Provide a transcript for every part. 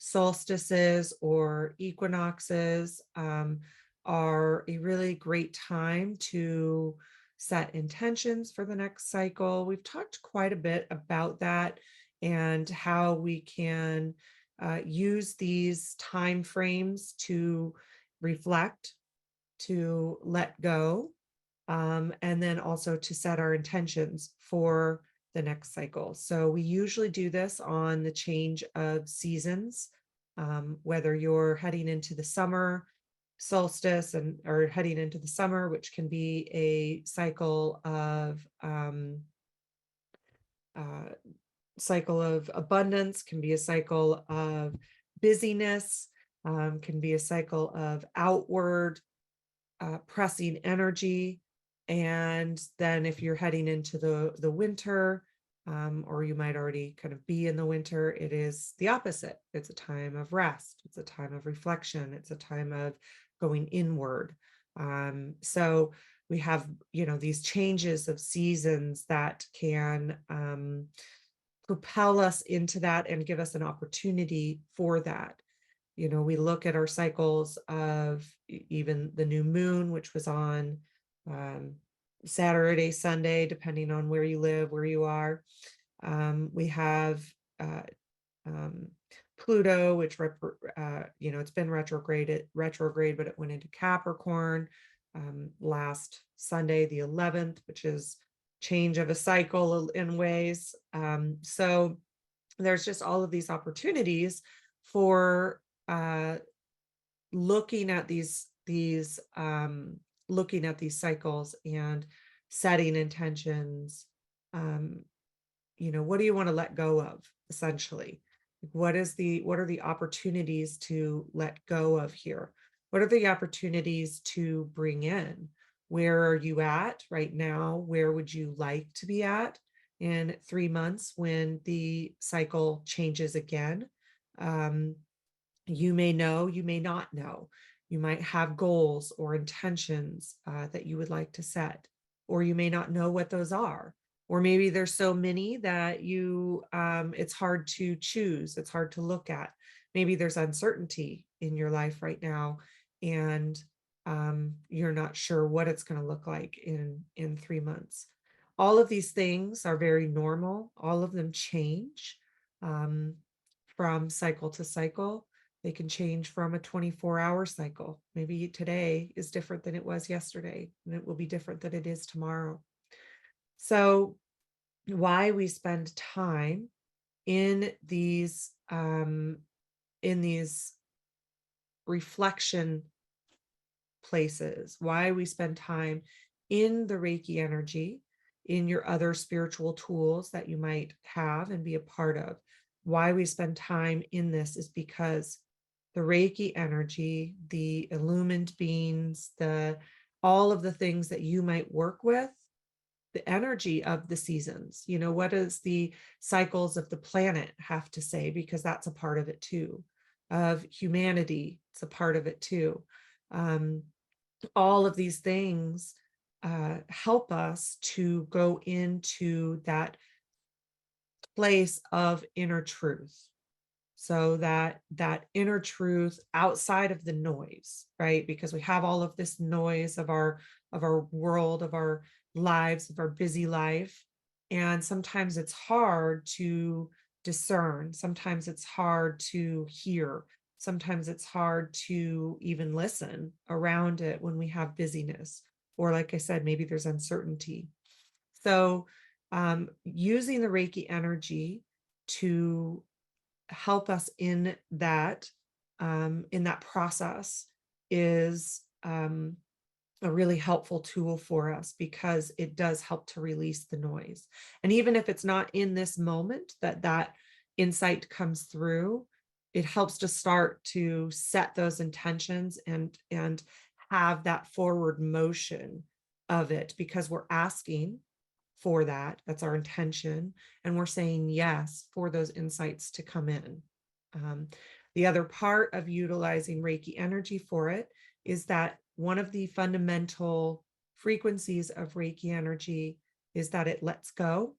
solstices or equinoxes are a really great time to set intentions for the next cycle. We've talked quite a bit about that and how we can use these time frames to reflect, to let go, and then also to set our intentions for the next cycle. So we usually do this on the change of seasons, whether you're heading into the summer solstice or heading into the summer, which can be a uh, cycle of abundance, can be a cycle of busyness, can be a cycle of outward pressing energy. And then if you're heading into the winter, or you might already kind of be in the winter, it is the opposite. It's a time of rest. It's a time of reflection. It's a time of going inward. So we have, these changes of seasons that can propel us into that and give us an opportunity for that. We look at our cycles of even the new moon, which was on Saturday, Sunday, depending on where you live, where you are. We have Pluto, which it's been retrograde, but it went into Capricorn last Sunday, the 11th, which is change of a cycle in ways. So there's just all of these opportunities for looking at these cycles and setting intentions. What do you want to let go of, essentially? What are the opportunities to let go of here? What are the opportunities to bring in? Where are you at right now? Where would you like to be at in 3 months when the cycle changes again? You may know, you may not know. You might have goals or intentions that you would like to set, or you may not know what those are. Or maybe there's so many that it's hard to choose. It's hard to look at. Maybe there's uncertainty in your life right now, and you're not sure what it's going to look like in 3 months. All of these things are very normal. All of them change from cycle to cycle. They can change from a 24-hour cycle. Maybe today is different than it was yesterday, and it will be different than it is tomorrow. So why we spend time in these reflection places, why we spend time in the Reiki energy, in your other spiritual tools that you might have and be a part of. Why we spend time in this is because the Reiki energy, the illumined beings, all of the things that you might work with, the energy of the seasons, what does the cycles of the planet have to say? Because that's a part of it too. Of humanity, it's a part of it too. All of these things help us to go into that place of inner truth. So that inner truth outside of the noise, right? Because we have all of this noise of our world, of our lives, of our busy life. And sometimes it's hard to discern. Sometimes it's hard to hear. Sometimes it's hard to even listen around it when we have busyness. Or like I said, maybe there's uncertainty. So using the Reiki energy to help us in that process is a really helpful tool for us, because it does help to release the noise. And even if it's not in this moment that insight comes through, it helps to start to set those intentions and have that forward motion of it, because we're asking for that. That's our intention. And we're saying yes for those insights to come in. The other part of utilizing Reiki energy for it is that one of the fundamental frequencies of Reiki energy is that it lets go.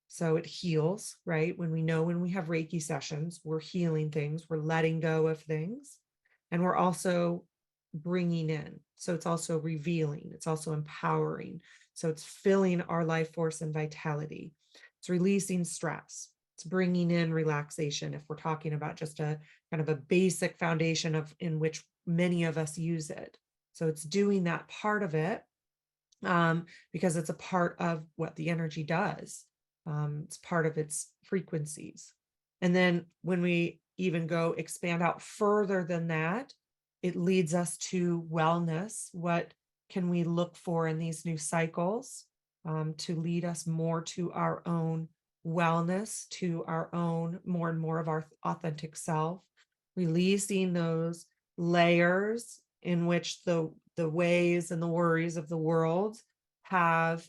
So it heals, right? When we have Reiki sessions, we're healing things, we're letting go of things, and we're also bringing in. So it's also revealing, it's also empowering. So it's filling our life force and vitality. It's releasing stress. It's bringing in relaxation. If we're talking about just a kind of a basic foundation of in which many of us use it. So it's doing that part of it, because it's a part of what the energy does. It's part of its frequencies. And then when we even go expand out further than that, it leads us to wellness. What can we look for in these new cycles, to lead us more to our own wellness, to our own more and more of our authentic self, releasing those layers in which the ways and the worries of the world have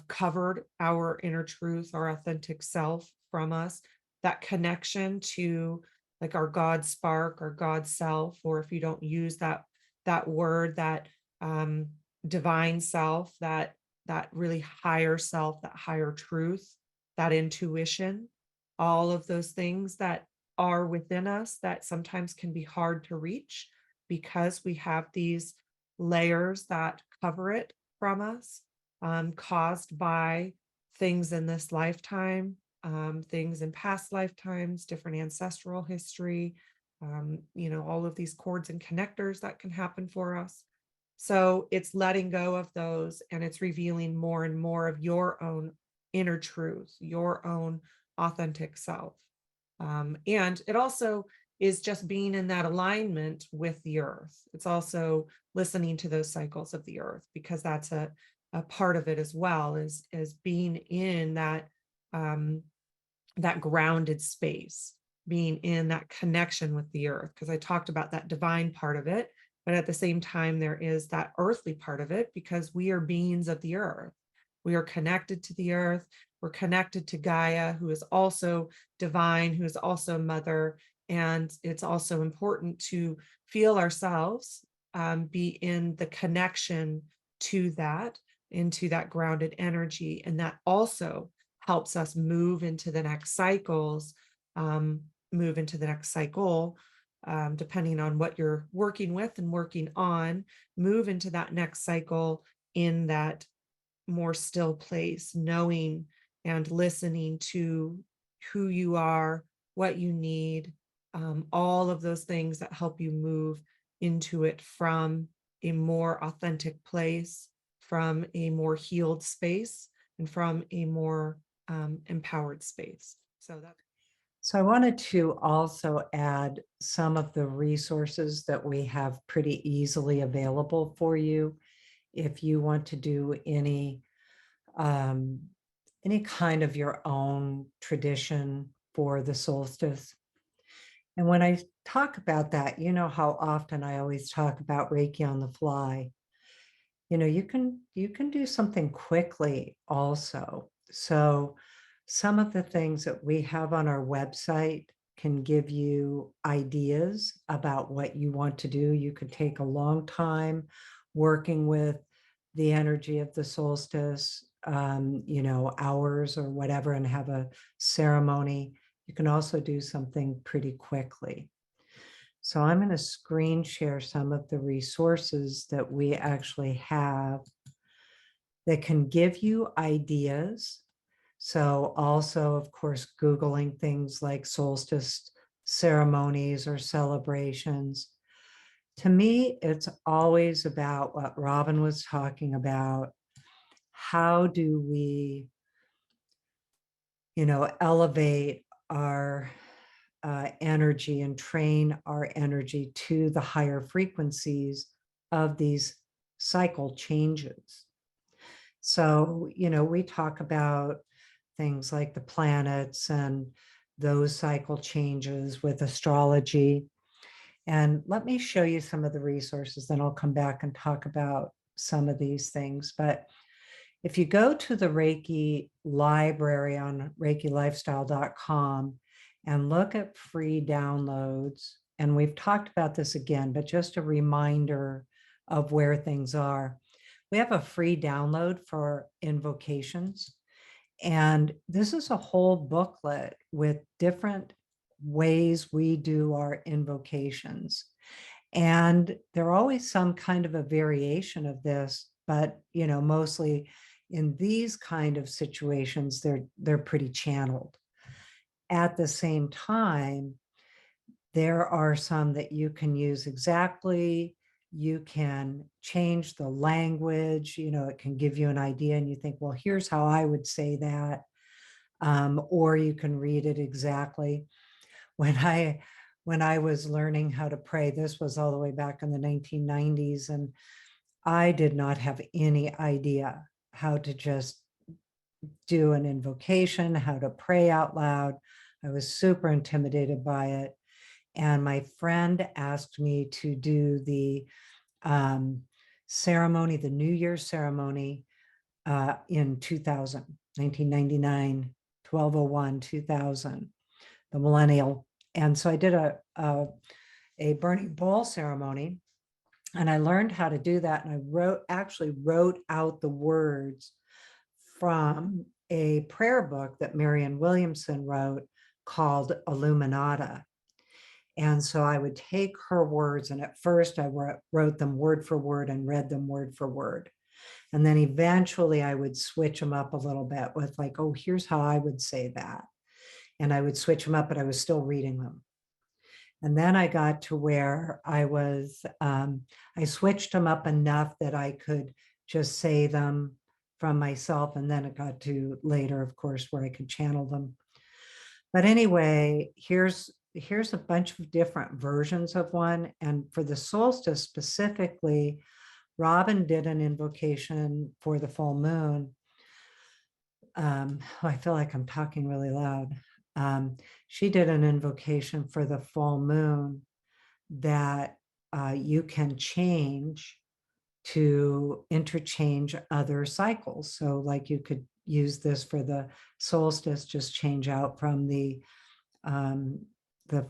covered our inner truth, our authentic self from us, that connection to like our God spark, our God self, or if you don't use that word, that divine self, that really higher self, that higher truth, that intuition, all of those things that are within us that sometimes can be hard to reach because we have these layers that cover it from us, caused by things in this lifetime, things in past lifetimes, different ancestral history, all of these cords and connectors that can happen for us. So it's letting go of those, and it's revealing more and more of your own inner truth, your own authentic self. And it also is just being in that alignment with the earth. It's also listening to those cycles of the earth, because that's a part of it as well, is being in that that grounded space, being in that connection with the earth. Because I talked about that divine part of it, but at the same time, there is that earthly part of it, because we are beings of the earth. We are connected to the earth. We're connected to Gaia, who is also divine, who is also mother. And it's also important to feel ourselves, be in the connection to that, into that grounded energy. And that also helps us move into the next cycles, move into the next cycle, depending on what you're working with and working on, move into that next cycle in that more still place, knowing and listening to who you are, what you need, all of those things that help you move into it from a more authentic place, from a more healed space, and from a more empowered space. So I wanted to also add some of the resources that we have pretty easily available for you if you want to do any kind of your own tradition for the solstice. And when I talk about that, you know how often I always talk about Reiki on the fly. You can do something quickly also. So some of the things that we have on our website can give you ideas about what you want to do. You could take a long time working with the energy of the solstice, hours or whatever, and have a ceremony. You can also do something pretty quickly. So I'm going to screen share some of the resources that we actually have that can give you ideas. So also, of course, Googling things like solstice ceremonies or celebrations. To me, it's always about what Robyn was talking about. How do we, elevate our energy and train our energy to the higher frequencies of these cycle changes? So, we talk about things like the planets and those cycle changes with astrology. And let me show you some of the resources, then I'll come back and talk about some of these things. But if you go to the Reiki library on reikilifestyle.com and look at free downloads, and we've talked about this again, but just a reminder of where things are. we have a free download for invocations. And this is a whole booklet with different ways we do our invocations. And there are always some kind of a variation of this, but mostly in these kind of situations, they're pretty channeled. At the same time, there are some that you can use exactly. You can change the language, it can give you an idea and you think, well, here's how I would say that. Or you can read it exactly. When I was learning how to pray, this was all the way back in the 1990s, and I did not have any idea how to just do an invocation, how to pray out loud. I was super intimidated by it. And my friend asked me to do the ceremony, the New Year's ceremony in 2000, 1999, 1201, 2000, the millennial. And so I did a burning bowl ceremony, and I learned how to do that. And I actually wrote out the words from a prayer book that Marianne Williamson wrote called Illuminata. And so I would take her words, and at first I wrote them word for word and read them word for word. And then eventually I would switch them up a little bit with like, oh, here's how I would say that. And I would switch them up, but I was still reading them. And then I got to where I switched them up enough that I could just say them from myself. And then it got to later, of course, where I could channel them. But anyway, here's a bunch of different versions of one. And for the solstice specifically, Robyn did an invocation for the full moon. I feel like I'm talking really loud. She did an invocation for the full moon that you can change to interchange other cycles. So like you could use this for the solstice, just change out from the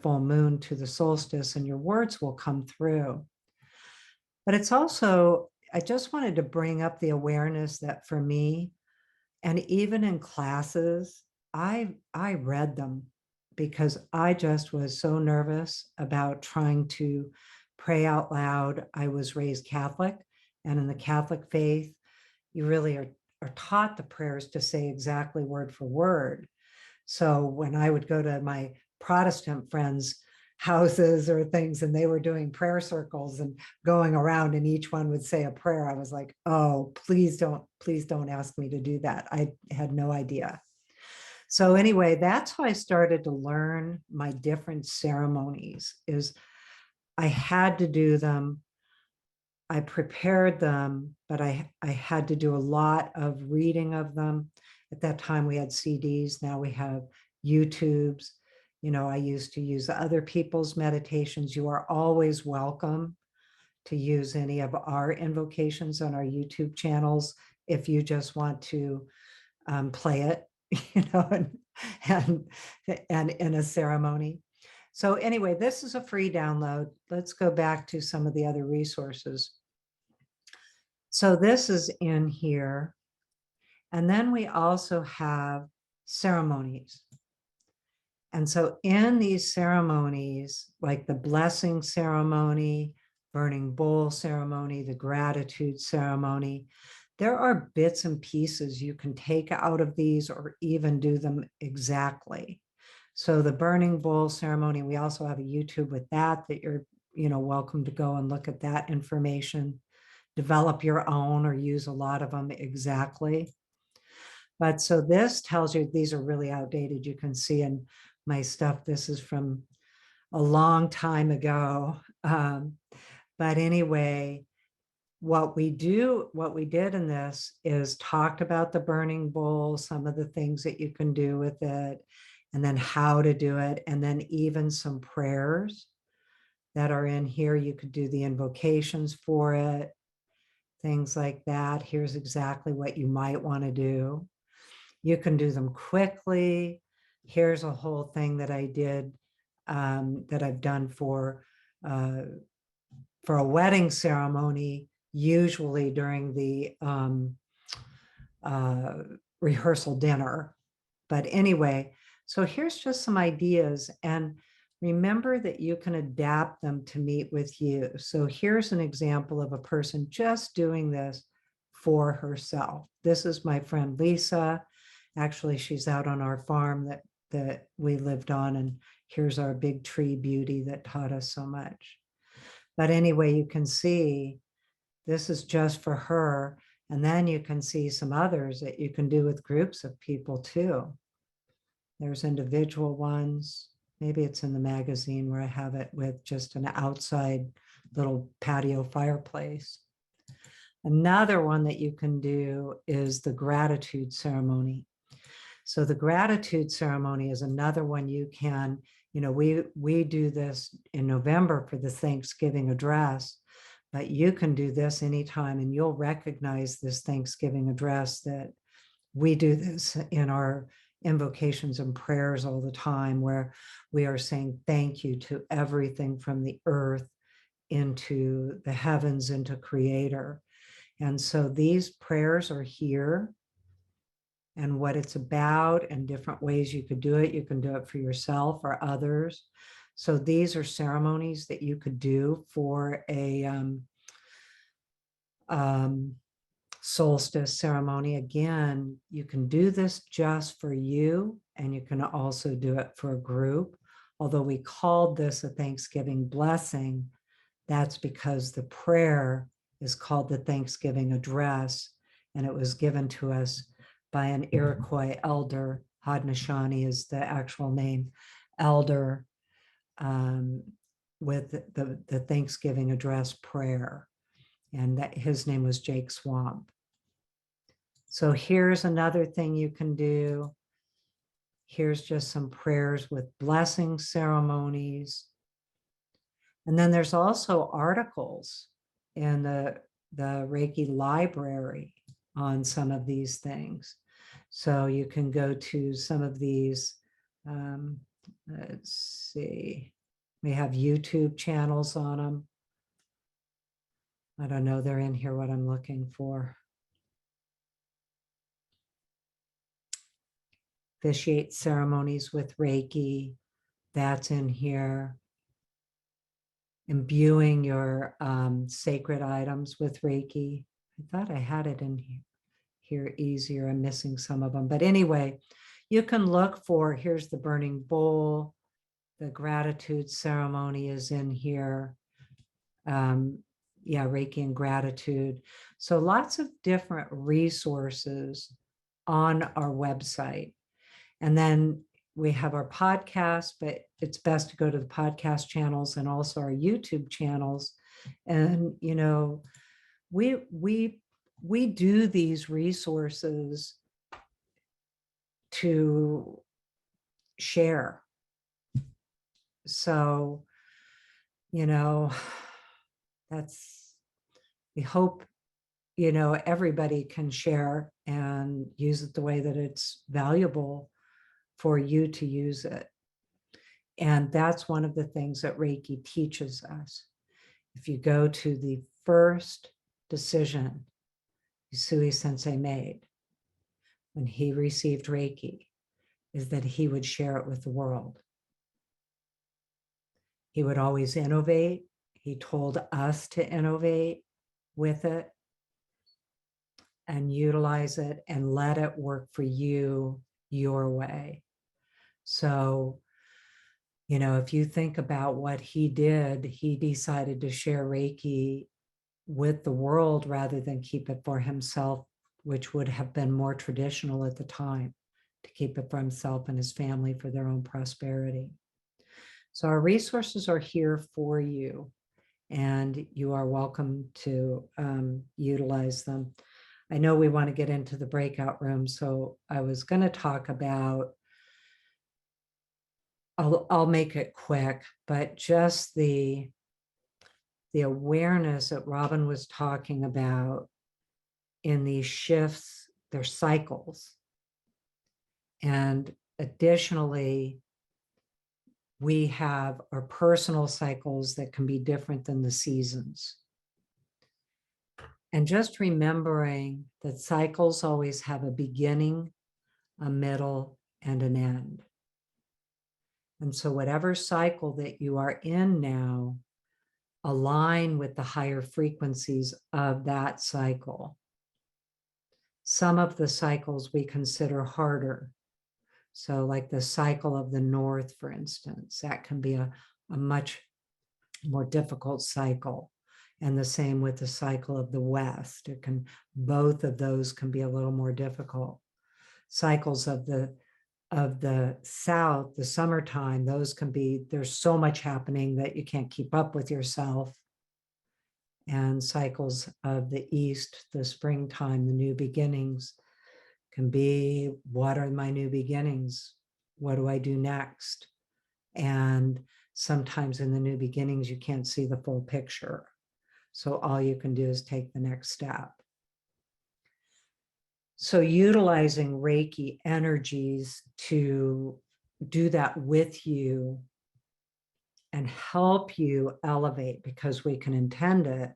full moon to the solstice, and your words will come through. But it's also, I just wanted to bring up the awareness that for me, and even in classes, I read them because I just was so nervous about trying to pray out loud. I was raised Catholic, and in the Catholic faith, you really are taught the prayers to say exactly word for word. So when I would go to my Protestant friends' houses or things, and they were doing prayer circles and going around, and each one would say a prayer, I was like, oh, please don't ask me to do that. I had no idea. So anyway, that's how I started to learn my different ceremonies. Is I had to do them. I prepared them, but I had to do a lot of reading of them. At that time, we had CDs. Now we have YouTubes. I used to use other people's meditations. You are always welcome to use any of our invocations on our YouTube channels if you just want to play it, and in a ceremony. So anyway, this is a free download. Let's go back to some of the other resources. So this is in here. And then we also have ceremonies. And so in these ceremonies, like the blessing ceremony, burning bowl ceremony, the gratitude ceremony, there are bits and pieces you can take out of these or even do them exactly. So the burning bowl ceremony, we also have a YouTube with that you're, welcome to go and look at that information, develop your own or use a lot of them exactly. But so this tells you these are really outdated. You can see in my stuff, this is from a long time ago. But anyway, what we did in this is talked about the burning bowl, some of the things that you can do with it, and then how to do it, and then even some prayers that are in here. You could do the invocations for it, things like that. Here's exactly what you might want to do. You can do them quickly. Here's a whole thing that I did that I've done for a wedding ceremony usually during the uh, rehearsal dinner. But anyway, so here's just some ideas. And remember that you can adapt them to meet with you. So here's an example of a person just doing this for herself. This is my friend Lisa. Actually, she's out on our farm that we lived on. And here's our big tree beauty that taught us so much. But anyway, you can see this is just for her. And then you can see some others that you can do with groups of people too. There's individual ones. Maybe it's in the magazine where I have it with just an outside little patio fireplace. Another one that you can do is the gratitude ceremony. So the gratitude ceremony is another one you can, we do this in November for the Thanksgiving address, but you can do this anytime and you'll recognize this Thanksgiving address that we do this in our invocations and prayers all the time, where we are saying thank you to everything from the earth into the heavens, into creator. And so these prayers are here and what it's about and different ways you could do it. You can do it for yourself or others. So these are ceremonies that you could do for a solstice ceremony. Again, you can do this just for you, and you can also do it for a group. Although we called this a Thanksgiving blessing, that's because the prayer is called the Thanksgiving address, and it was given to us by an Iroquois elder. Haudenosaunee is the actual name, elder, with the Thanksgiving address prayer. And that his name was Jake Swamp. So here's another thing you can do. Here's just some prayers with blessing ceremonies. And then there's also articles in the Reiki library on some of these things. So you can go to some of these, let's see, we have YouTube channels on them. I don't know, they're in here what I'm looking for. Officiate ceremonies with Reiki, that's in here. Imbuing your sacred items with Reiki. I thought I had it in here easier. I'm missing some of them. But anyway, you can look for, here's the burning bowl. The gratitude ceremony is in here. Reiki and gratitude. So lots of different resources on our website. And then we have our podcast, but it's best to go to the podcast channels and also our YouTube channels. And, we do these resources to share. So, we hope, everybody can share and use it the way that it's valuable for you to use it. And that's one of the things that Reiki teaches us. If you go to the first decision Usui Sensei made when he received Reiki, is that he would share it with the world. He would always innovate. He told us to innovate with it and utilize it and let it work for you your way. So, if you think about what he did, he decided to share Reiki with the world rather than keep it for himself, which would have been more traditional at the time, to keep it for himself and his family for their own prosperity. So our resources are here for you, and you are welcome to utilize them. I know we want to get into the breakout room, so I was going to talk about, I'll make it quick, but just the awareness that Robyn was talking about in these shifts, their cycles. And additionally, we have our personal cycles that can be different than the seasons. And just remembering that cycles always have a beginning, a middle, and an end. And so whatever cycle that you are in now, align with the higher frequencies of that cycle. Some of the cycles we consider harder. So like the cycle of the north, for instance, that can be a much more difficult cycle. And the same with the cycle of the west. Both of those can be a little more difficult. Cycles of the south, the summertime, those can be, there's so much happening that you can't keep up with yourself. And cycles of the east, the springtime, the new beginnings, can be, what are my new beginnings? What do I do next? And sometimes in the new beginnings, you can't see the full picture. So all you can do is take the next step. So utilizing Reiki energies to do that with you and help you elevate, because we can intend it,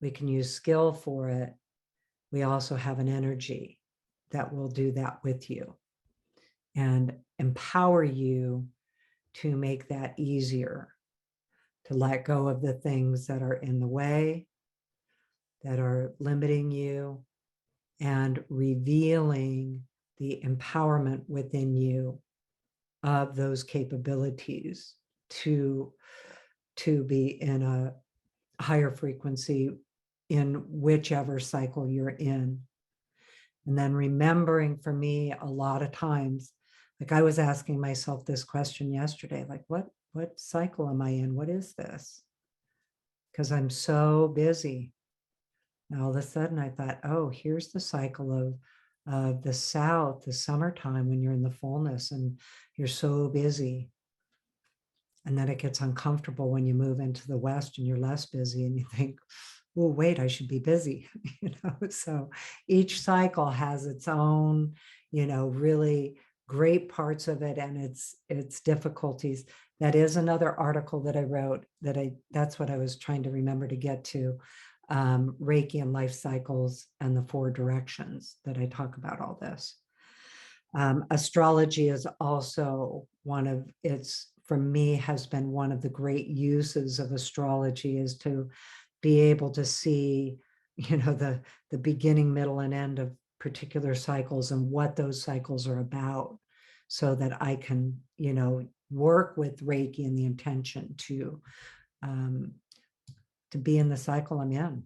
we can use skill for it. We also have an energy that will do that with you and empower you to make that easier, to let go of the things that are in the way, that are limiting you, and revealing the empowerment within you of those capabilities to be in a higher frequency in whichever cycle you're in. And then remembering, for me, a lot of times, like I was asking myself this question yesterday, like what cycle am I in? What is this? Because I'm so busy. And all of a sudden I thought, oh, here's the cycle of the south, the summertime, when you're in the fullness and you're so busy. And then it gets uncomfortable when you move into the west and you're less busy and you think, oh, wait, I should be busy. So each cycle has its own, really great parts of it and its difficulties. That is another article that I wrote that's what I was trying to remember to get to, Reiki and life cycles and the 4 directions that I talk about all this. Astrology is also for me, has been one of the great uses of astrology, is to be able to see, the beginning, middle, and end of particular cycles and what those cycles are about, so that I can, work with Reiki and the intention to be in the cycle I'm in,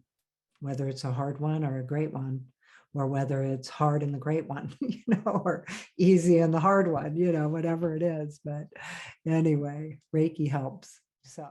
whether it's a hard one or a great one, or whether it's hard in the great one, or easy in the hard one, whatever it is. But anyway, Reiki helps. So.